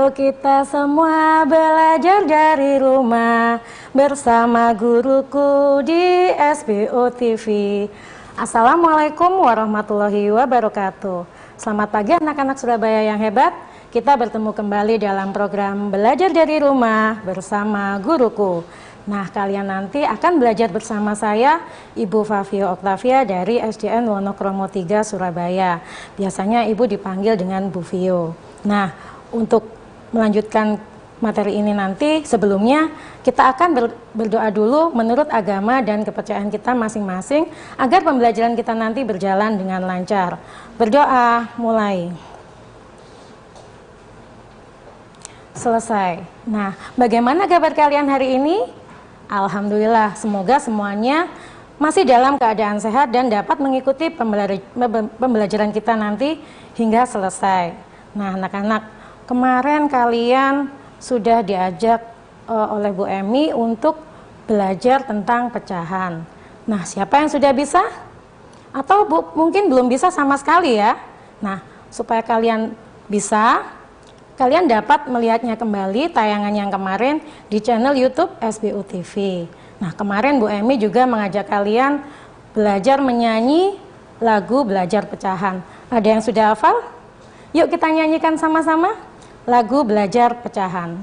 Yuk kita semua belajar dari rumah bersama guruku di SBO TV. Assalamualaikum warahmatullahi wabarakatuh. Selamat pagi anak-anak Surabaya yang hebat. Kita bertemu kembali dalam program Belajar dari Rumah bersama guruku. Nah, kalian nanti akan belajar bersama saya, Ibu Fafio Oktavia dari SDN Wonokromo 3 Surabaya. Biasanya Ibu dipanggil dengan Bu Fio. Nah, untuk melanjutkan materi ini nanti, sebelumnya kita akan berdoa dulu menurut agama dan kepercayaan kita masing-masing agar pembelajaran kita nanti berjalan dengan lancar. Berdoa, mulai. Selesai. Nah, bagaimana kabar kalian hari ini? Alhamdulillah, semoga semuanya masih dalam keadaan sehat dan dapat mengikuti pembelajaran kita nanti hingga selesai. Nah, anak-anak, kemarin kalian sudah diajak oleh Bu Emi untuk belajar tentang pecahan. Nah, siapa yang sudah bisa? Atau mungkin belum bisa sama sekali ya? Nah, supaya kalian bisa, kalian dapat melihatnya kembali tayangan yang kemarin di channel YouTube SBO TV. Nah, kemarin Bu Emi juga mengajak kalian belajar menyanyi lagu Belajar Pecahan. Ada yang sudah hafal? Yuk kita nyanyikan sama-sama lagu Belajar Pecahan.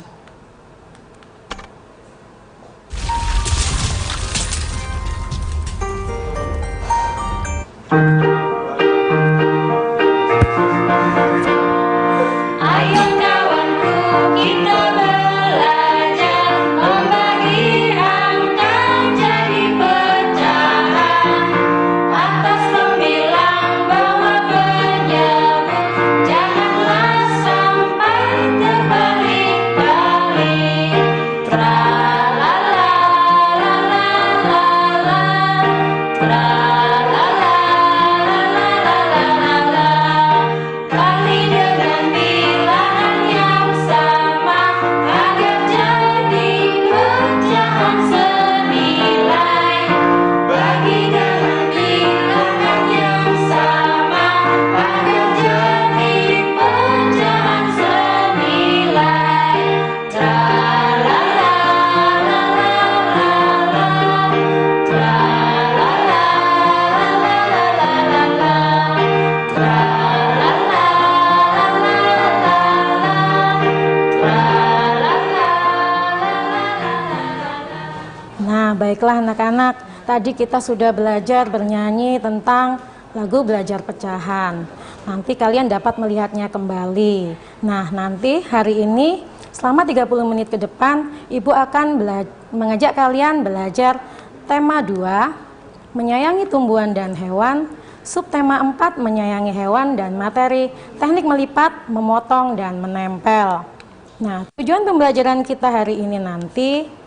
Baiklah anak-anak, tadi kita sudah belajar bernyanyi tentang lagu Belajar Pecahan. Nanti kalian dapat melihatnya kembali. Nah, nanti hari ini selama 30 menit ke depan, Ibu akan mengajak kalian belajar tema 2, menyayangi tumbuhan dan hewan, subtema 4, menyayangi hewan, dan materi teknik melipat, memotong, dan menempel. Nah, tujuan pembelajaran kita hari ini nanti,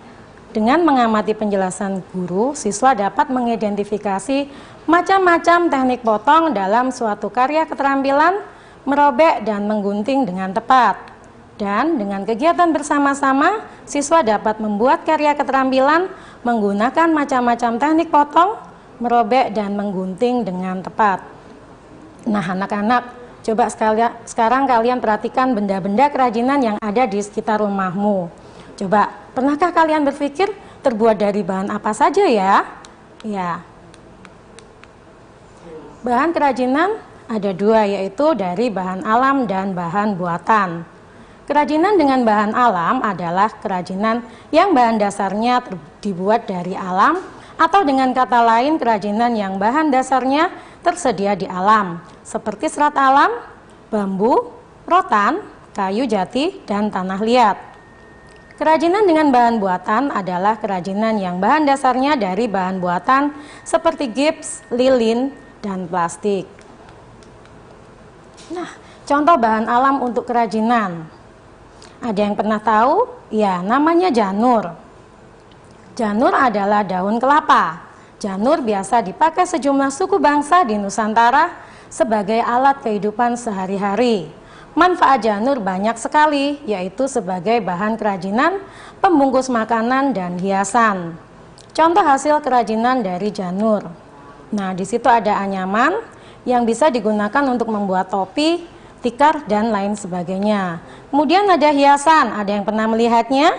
dengan mengamati penjelasan guru, siswa dapat mengidentifikasi macam-macam teknik potong dalam suatu karya keterampilan, merobek dan menggunting dengan tepat. Dan dengan kegiatan bersama-sama, siswa dapat membuat karya keterampilan menggunakan macam-macam teknik potong, merobek dan menggunting dengan tepat. Nah, anak-anak, coba sekarang kalian perhatikan benda-benda kerajinan yang ada di sekitar rumahmu. Coba, pernahkah kalian berpikir terbuat dari bahan apa saja ya? Ya. Bahan kerajinan ada 2, yaitu dari bahan alam dan bahan buatan. Kerajinan dengan bahan alam adalah kerajinan yang bahan dasarnya dibuat dari alam, atau dengan kata lain kerajinan yang bahan dasarnya tersedia di alam, seperti serat alam, bambu, rotan, kayu jati, dan tanah liat. Kerajinan dengan bahan buatan adalah kerajinan yang bahan dasarnya dari bahan buatan seperti gips, lilin, dan plastik. Nah, contoh bahan alam untuk kerajinan. Ada yang pernah tahu? Ya, namanya janur. Janur adalah daun kelapa. Janur biasa dipakai sejumlah suku bangsa di Nusantara sebagai alat kehidupan sehari-hari. Manfaat janur banyak sekali, yaitu sebagai bahan kerajinan, pembungkus makanan, dan hiasan. Contoh hasil kerajinan dari janur. Nah, di situ ada anyaman yang bisa digunakan untuk membuat topi, tikar, dan lain sebagainya. Kemudian ada hiasan, ada yang pernah melihatnya?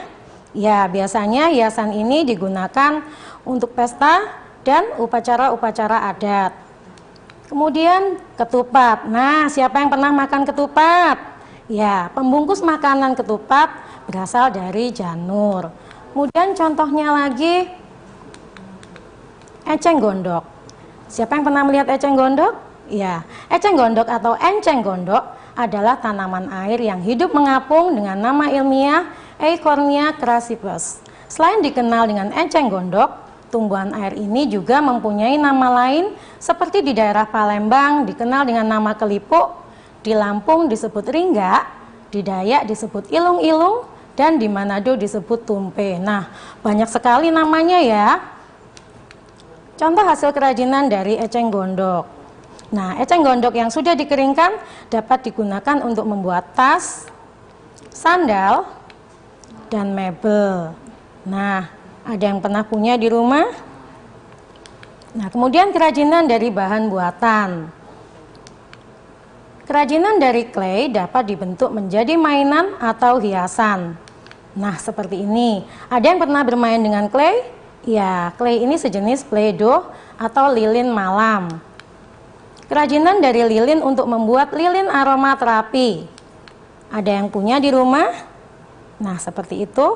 Ya, biasanya hiasan ini digunakan untuk pesta dan upacara-upacara adat. Kemudian ketupat. Nah, siapa yang pernah makan ketupat? Ya, pembungkus makanan ketupat berasal dari janur. Kemudian contohnya lagi eceng gondok. Siapa yang pernah melihat eceng gondok? Ya, eceng gondok atau enceng gondok adalah tanaman air yang hidup mengapung dengan nama ilmiah Eichhornia crassipes. Selain dikenal dengan eceng gondok, tumbuhan air ini juga mempunyai nama lain seperti di daerah Palembang dikenal dengan nama kelipuk, di Lampung disebut ringga, di Dayak disebut ilung-ilung, dan di Manado disebut tumpe. Nah, banyak sekali namanya ya. Contoh hasil kerajinan dari eceng gondok. Nah, eceng gondok yang sudah dikeringkan dapat digunakan untuk membuat tas, sandal, dan mebel. Nah, ada yang pernah punya di rumah? Nah, kemudian kerajinan dari bahan buatan. Kerajinan dari clay dapat dibentuk menjadi mainan atau hiasan. Nah, seperti ini. Ada yang pernah bermain dengan clay? Ya, clay ini sejenis play-doh atau lilin malam. Kerajinan dari lilin untuk membuat lilin aromaterapi. Ada yang punya di rumah? Nah, seperti itu.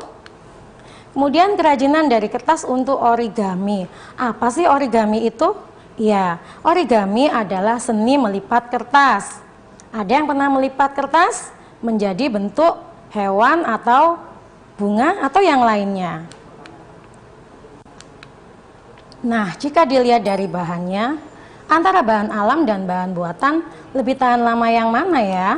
Kemudian kerajinan dari kertas untuk origami. Apa sih origami itu? Ya, origami adalah seni melipat kertas. Ada yang pernah melipat kertas menjadi bentuk hewan atau bunga atau yang lainnya. Nah, jika dilihat dari bahannya, antara bahan alam dan bahan buatan, lebih tahan lama yang mana ya?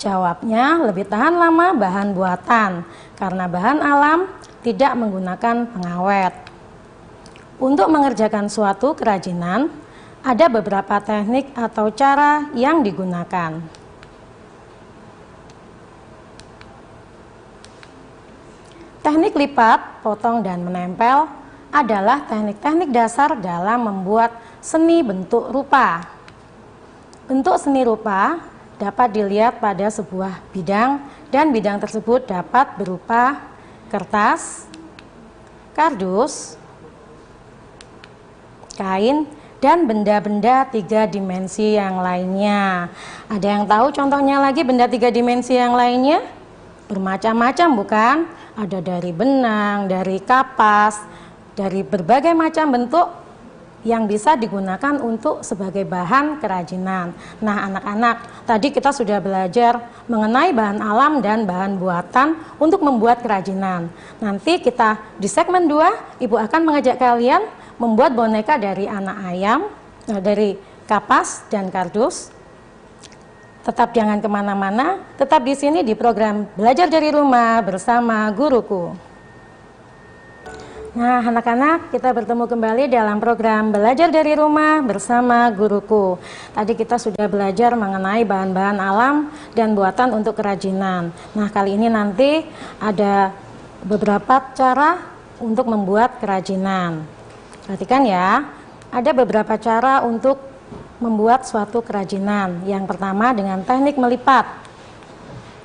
Jawabnya lebih tahan lama bahan buatan, karena bahan alam tidak menggunakan pengawet. Untuk mengerjakan suatu kerajinan, ada beberapa teknik atau cara yang digunakan. Teknik lipat, potong, dan menempel adalah teknik-teknik dasar dalam membuat seni bentuk rupa. Bentuk seni rupa dapat dilihat pada sebuah bidang, dan bidang tersebut dapat berupa kertas, kardus, kain, dan benda-benda 3 dimensi yang lainnya. Ada yang tahu contohnya lagi benda 3 dimensi yang lainnya? Bermacam-macam bukan? Ada dari benang, dari kapas, dari berbagai macam bentuk yang bisa digunakan untuk sebagai bahan kerajinan. Nah, anak-anak, tadi kita sudah belajar mengenai bahan alam dan bahan buatan untuk membuat kerajinan. Nanti kita di segmen 2, Ibu akan mengajak kalian membuat boneka dari anak ayam, dari kapas dan kardus. Tetap jangan kemana-mana, tetap di sini di program Belajar dari Rumah bersama Guruku. Nah, anak-anak, kita bertemu kembali dalam program Belajar dari Rumah bersama Guruku. Tadi kita sudah belajar mengenai bahan-bahan alam dan buatan untuk kerajinan. Nah, kali ini nanti ada beberapa cara untuk membuat kerajinan. Perhatikan ya, ada beberapa cara untuk membuat suatu kerajinan. Yang pertama dengan teknik melipat.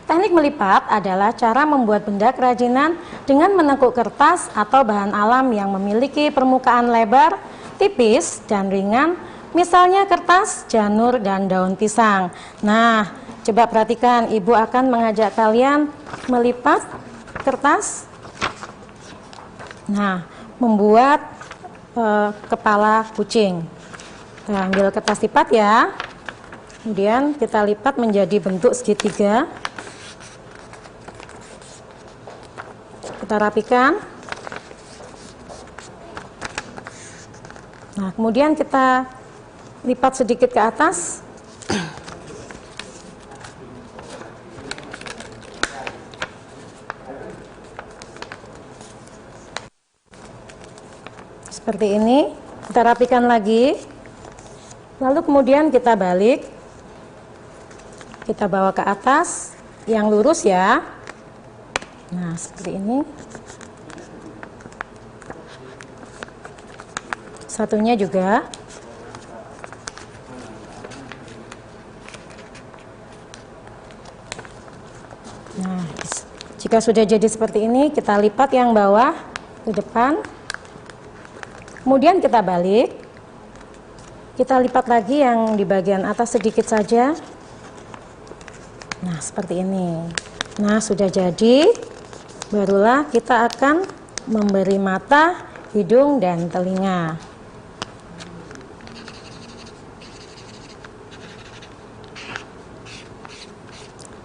Teknik melipat adalah cara membuat benda kerajinan dengan menekuk kertas atau bahan alam yang memiliki permukaan lebar, tipis, dan ringan, misalnya kertas, janur, dan daun pisang. Nah, coba perhatikan, Ibu akan mengajak kalian melipat kertas. Nah, membuat kepala kucing. Kita ambil kertas lipat ya, kemudian kita lipat menjadi bentuk segitiga. Kita rapikan. Nah, kemudian kita lipat sedikit ke atas. Seperti ini, kita rapikan lagi. Lalu kemudian kita balik. Kita bawa ke atas yang lurus ya. Nah, seperti ini. Satunya juga. Nah, jika sudah jadi seperti ini, kita lipat yang bawah ke depan. Kemudian kita balik. Kita lipat lagi yang di bagian atas sedikit saja. Nah, seperti ini. Nah, sudah jadi. Barulah kita akan memberi mata, hidung, dan telinga.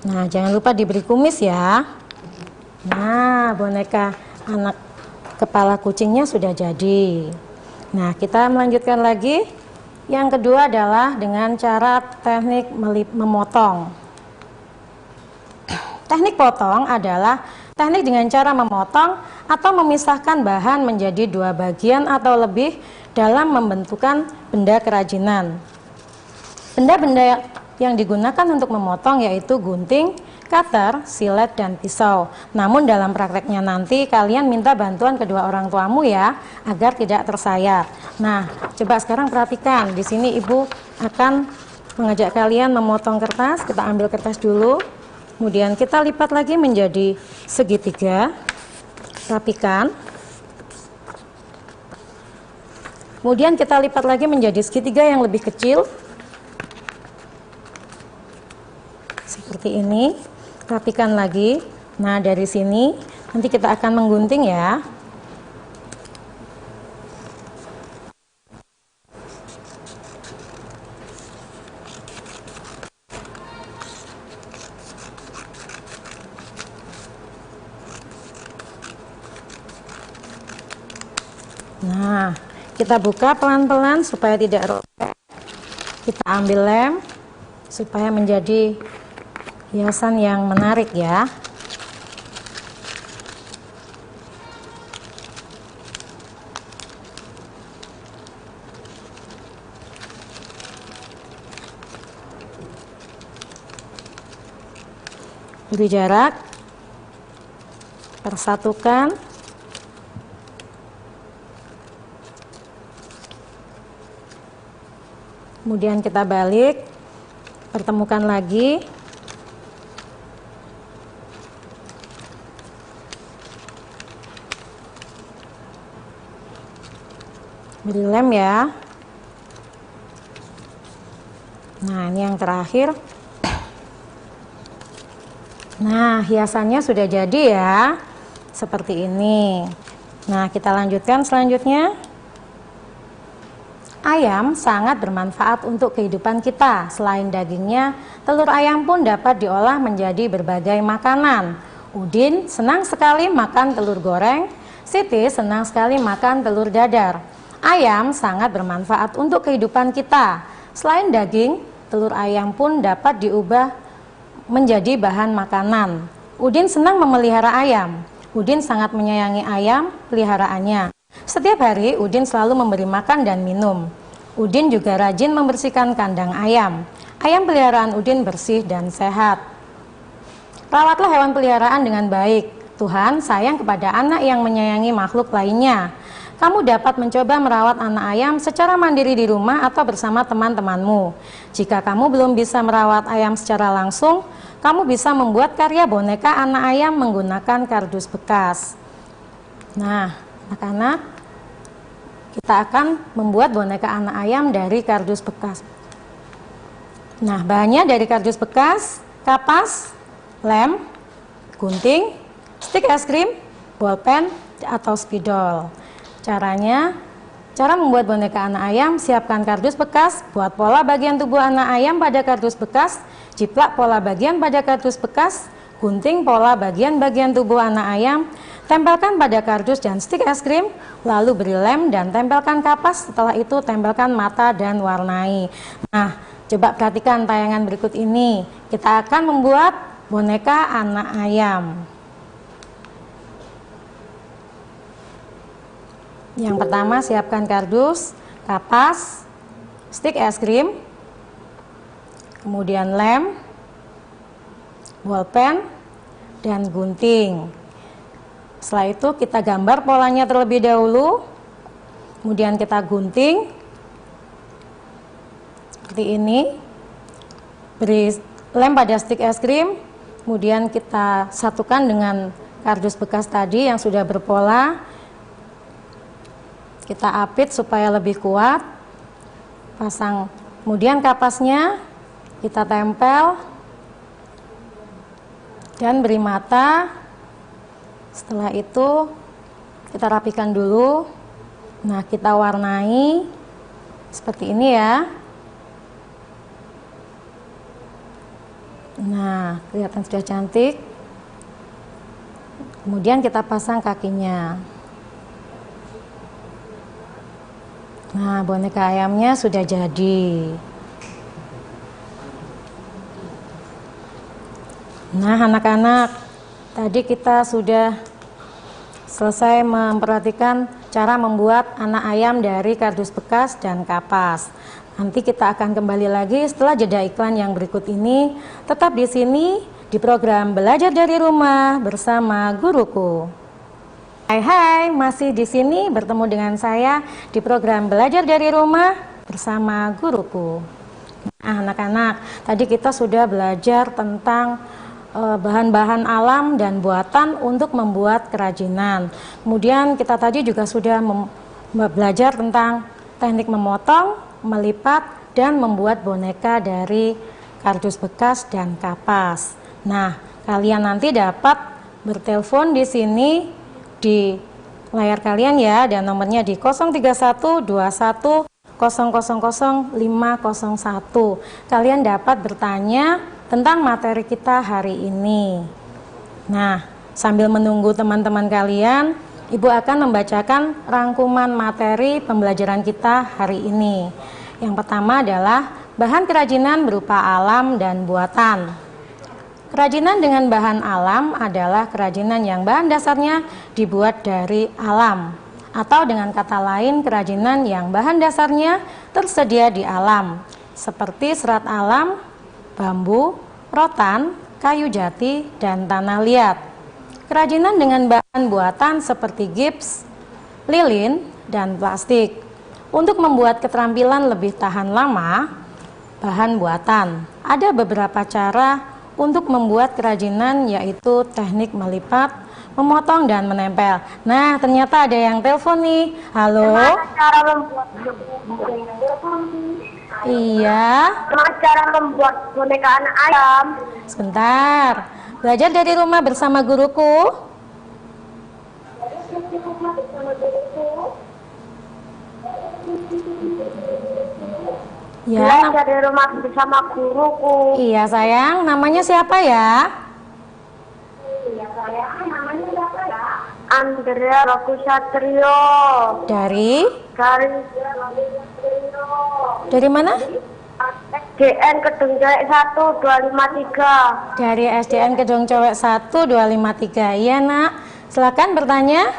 Nah, jangan lupa diberi kumis ya. Nah, boneka anak kepala kucingnya sudah jadi. Nah, kita melanjutkan lagi. Yang kedua adalah dengan cara teknik memotong. Teknik potong adalah teknik dengan cara memotong atau memisahkan bahan menjadi dua bagian atau lebih dalam membentukkan benda kerajinan. Benda-benda yang digunakan untuk memotong yaitu gunting, cutter, silet, dan pisau. Namun dalam prakteknya nanti kalian minta bantuan kedua orang tuamu ya, agar tidak tersayat. Nah, coba sekarang perhatikan. Di sini ibu akan mengajak kalian memotong kertas. Kita ambil kertas dulu. Kemudian kita lipat lagi menjadi segitiga. Rapikan. Kemudian kita lipat lagi menjadi segitiga yang lebih kecil. Seperti ini. Rapikan lagi. Nah, dari sini nanti kita akan menggunting ya. Nah, kita buka pelan-pelan supaya tidak robek. Kita ambil lem supaya menjadi hiasan yang menarik ya. Beri jarak, persatukan. Kemudian kita balik, pertemukan lagi. Beri lem ya. Nah, ini yang terakhir. Nah, hiasannya sudah jadi ya. Seperti ini. Nah, kita lanjutkan selanjutnya. Ayam sangat bermanfaat untuk kehidupan kita. Selain dagingnya, telur ayam pun dapat diolah menjadi berbagai makanan. Udin senang sekali makan telur goreng. Siti senang sekali makan telur dadar. Ayam sangat bermanfaat untuk kehidupan kita. Selain daging, telur ayam pun dapat diubah menjadi bahan makanan. Udin senang memelihara ayam. Udin sangat menyayangi ayam peliharaannya. Setiap hari Udin selalu memberi makan dan minum. Udin juga rajin membersihkan kandang ayam. Ayam peliharaan Udin bersih dan sehat. Rawatlah hewan peliharaan dengan baik. Tuhan sayang kepada anak yang menyayangi makhluk lainnya. Kamu dapat mencoba merawat anak ayam secara mandiri di rumah atau bersama teman-temanmu. Jika kamu belum bisa merawat ayam secara langsung, kamu bisa membuat karya boneka anak ayam menggunakan kardus bekas. Nah, anak-anak, kita akan membuat boneka anak ayam dari kardus bekas. Nah, bahannya dari kardus bekas, kapas, lem, gunting, stik es krim, bolpen, atau spidol. Cara membuat boneka anak ayam: siapkan kardus bekas, buat pola bagian tubuh anak ayam pada kardus bekas, jiplak pola bagian pada kardus bekas, gunting pola bagian-bagian tubuh anak ayam, tempelkan pada kardus dan stik es krim, lalu beri lem dan tempelkan kapas. Setelah itu tempelkan mata dan warnai. Nah, coba perhatikan tayangan berikut ini. Kita akan membuat boneka anak ayam. Yang pertama, siapkan kardus, kapas, stik es krim, kemudian lem, bolpen, dan gunting. Setelah itu kita gambar polanya terlebih dahulu, kemudian kita gunting seperti ini, beri lem pada stik es krim, Kemudian kita satukan dengan kardus bekas tadi yang sudah berpola. Kita apit supaya lebih kuat. Pasang, kemudian kapasnya kita tempel dan beri mata. Setelah itu kita rapikan dulu. Nah, kita warnai seperti ini ya. Nah, kelihatan sudah cantik. Kemudian kita pasang kakinya. Nah, boneka ayamnya sudah jadi. Nah, anak-anak, tadi kita sudah selesai memperhatikan cara membuat anak ayam dari kardus bekas dan kapas. Nanti kita akan kembali lagi setelah jeda iklan yang berikut ini. Tetap di sini di program Belajar dari Rumah bersama Guruku. Hai, masih di sini bertemu dengan saya di program Belajar dari Rumah bersama Guruku. Nah, anak-anak, tadi kita sudah belajar tentang bahan-bahan alam dan buatan untuk membuat kerajinan. Kemudian kita tadi juga sudah belajar tentang teknik memotong, melipat, dan membuat boneka dari kardus bekas dan kapas. Nah, kalian nanti dapat bertelepon di sini di layar kalian ya, dan nomornya di 03121 000 501. Kalian dapat bertanya tentang materi kita hari ini. Nah, sambil menunggu teman-teman kalian, Ibu akan membacakan rangkuman materi pembelajaran kita hari ini. Yang pertama adalah bahan kerajinan berupa alam dan buatan. Kerajinan dengan bahan alam adalah kerajinan yang bahan dasarnya dibuat dari alam, atau dengan kata lain kerajinan yang bahan dasarnya tersedia di alam, seperti serat alam, bambu, rotan, kayu jati, dan tanah liat. Kerajinan dengan bahan buatan seperti gips, lilin, dan plastik. Untuk membuat keterampilan lebih tahan lama, bahan buatan. Ada beberapa cara untuk membuat kerajinan, yaitu teknik melipat, memotong, dan menempel. Nah, ternyata ada yang telepon nih. Halo? Cara membuat Iya. cara membuat boneka anak ayam. Sebentar. Belajar dari rumah bersama guruku. Ya. Belajar dari rumah bersama guruku. Iya sayang. Namanya siapa ya? Iya sayang. Namanya siapa ya? Andrea Bagus Satrio. Dari Dari mana? SDN Kedung Cewek 1 253. Dari SDN Kedung Cewek 1 253. Iya nak. Silakan bertanya.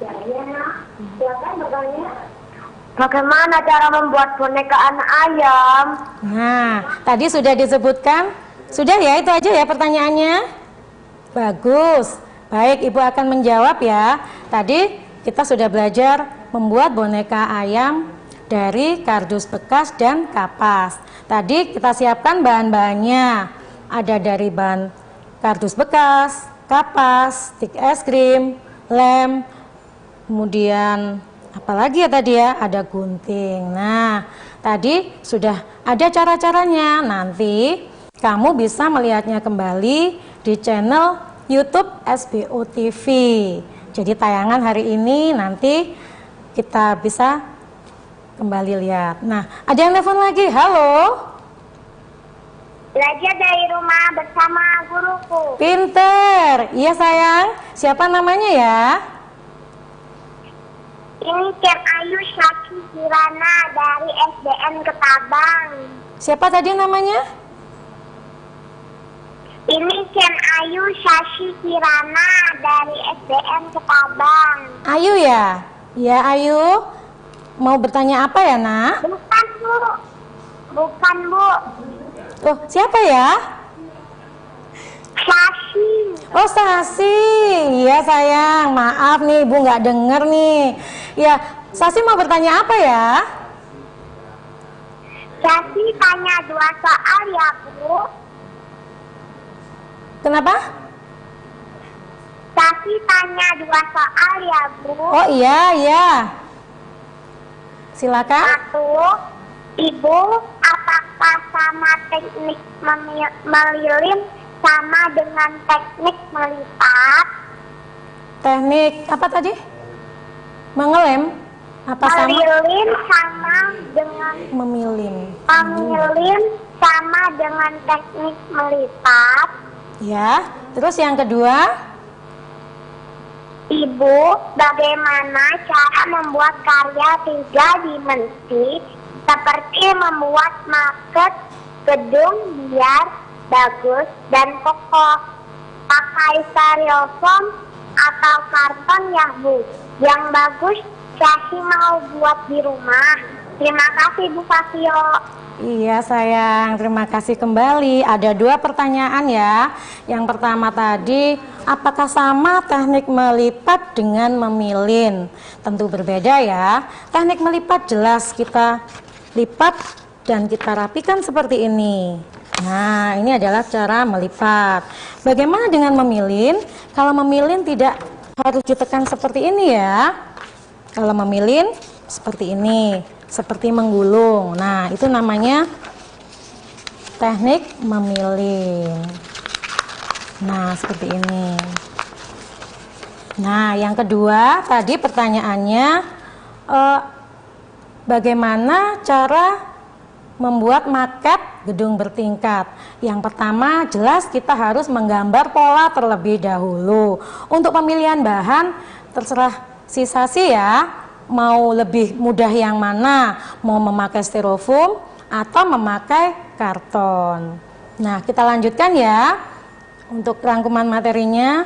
Iya nak. Silakan bertanya. Bagaimana cara membuat boneka anak ayam? Nah, tadi sudah disebutkan. Sudah ya, itu aja ya pertanyaannya. Bagus. Baik, Ibu akan menjawab ya. Tadi kita sudah belajar membuat boneka ayam dari kardus bekas dan kapas. Tadi kita siapkan bahan-bahannya. Ada dari bahan kardus bekas, kapas, stik es krim, lem, kemudian apalagi ya tadi ya, ada gunting. Nah, tadi sudah ada cara-caranya. Nanti kamu bisa melihatnya kembali di channel YouTube SBO TV. Jadi tayangan hari ini nanti kita bisa kembali lihat. Nah, ada yang telepon lagi. Halo? Belajar dari rumah bersama guruku. Pinter. Iya sayang. Siapa namanya ya? Ini Ken Ayu Syaki Kirana dari SDN Ketabang. Siapa tadi namanya? Ini Ken Ayu Syaki Kirana dari SDN Ketabang. Ayu ya? Ya Ayu. Mau bertanya apa ya nak? Bukan bu. Bukan bu. Oh siapa ya? Syaki. Oh Sasi. Iya sayang. Maaf nih Ibu nggak denger nih. Ya Sasi mau bertanya apa ya? Syaki tanya 2 soal ya bu. Kenapa? Safi tanya 2 soal ya, Bu. Oh iya, iya. Silakan. 1, Ibu, apakah sama teknik melilin sama dengan teknik melipat? Teknik apa tadi? Mengelem? Apa sama? Melilin sama dengan Memilin. Memilin sama dengan teknik melipat. Ya. Terus yang kedua? Ibu, bagaimana cara membuat karya 3 dimensi seperti membuat maket gedung biar bagus dan kokoh? Pakai styrofoam atau karton ya, Bu? Yang bagus Syahsi mau buat di rumah. Terima kasih, Bu Fasio. Iya sayang, terima kasih kembali. Ada 2 pertanyaan ya. Yang pertama tadi, apakah sama teknik melipat dengan memilin? Tentu berbeda ya. Teknik melipat jelas kita lipat dan kita rapikan seperti ini. Nah, ini adalah cara melipat. Bagaimana dengan memilin? Kalau memilin tidak harus ditekan seperti ini ya. Kalau memilin seperti ini, seperti menggulung. Nah, itu namanya teknik memilin. Nah, seperti ini. Nah, yang kedua tadi pertanyaannya, bagaimana cara membuat maket gedung bertingkat? Yang pertama, jelas kita harus menggambar pola terlebih dahulu. Untuk pemilihan bahan, terserah sisa sih ya, mau lebih mudah yang mana, mau memakai styrofoam atau memakai karton. Nah, kita lanjutkan ya. Untuk rangkuman materinya,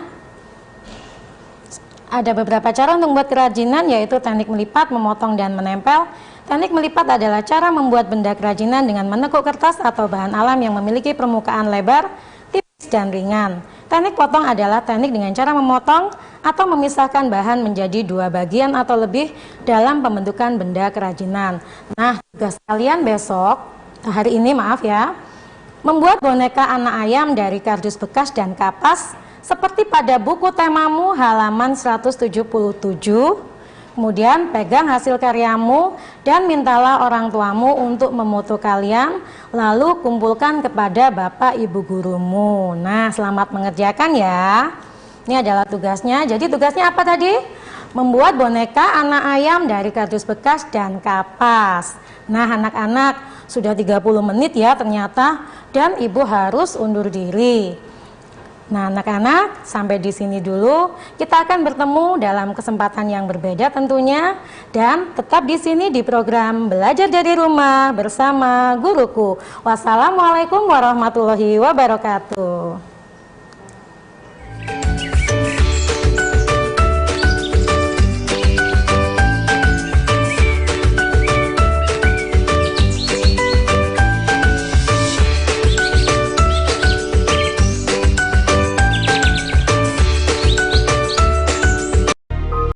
ada beberapa cara untuk membuat kerajinan, yaitu teknik melipat, memotong, dan menempel. Teknik melipat adalah cara membuat benda kerajinan dengan menekuk kertas atau bahan alam yang memiliki permukaan lebar, tipis, dan ringan. Teknik potong adalah teknik dengan cara memotong atau memisahkan bahan menjadi 2 bagian atau lebih dalam pembentukan benda kerajinan. Nah, tugas kalian besok, hari ini maaf ya, membuat boneka anak ayam dari kardus bekas dan kapas seperti pada buku temamu halaman 177. Kemudian pegang hasil karyamu dan mintalah orang tuamu untuk memoto kalian, lalu kumpulkan kepada bapak ibu gurumu. Nah, selamat mengerjakan ya. Ini adalah tugasnya. Jadi tugasnya apa tadi? Membuat boneka anak ayam dari kardus bekas dan kapas. Nah, anak-anak, sudah 30 menit ya ternyata, dan ibu harus undur diri. Nah, anak-anak, sampai di sini dulu. Kita akan bertemu dalam kesempatan yang berbeda tentunya, dan tetap di sini di program Belajar dari Rumah bersama guruku. Wassalamualaikum warahmatullahi wabarakatuh.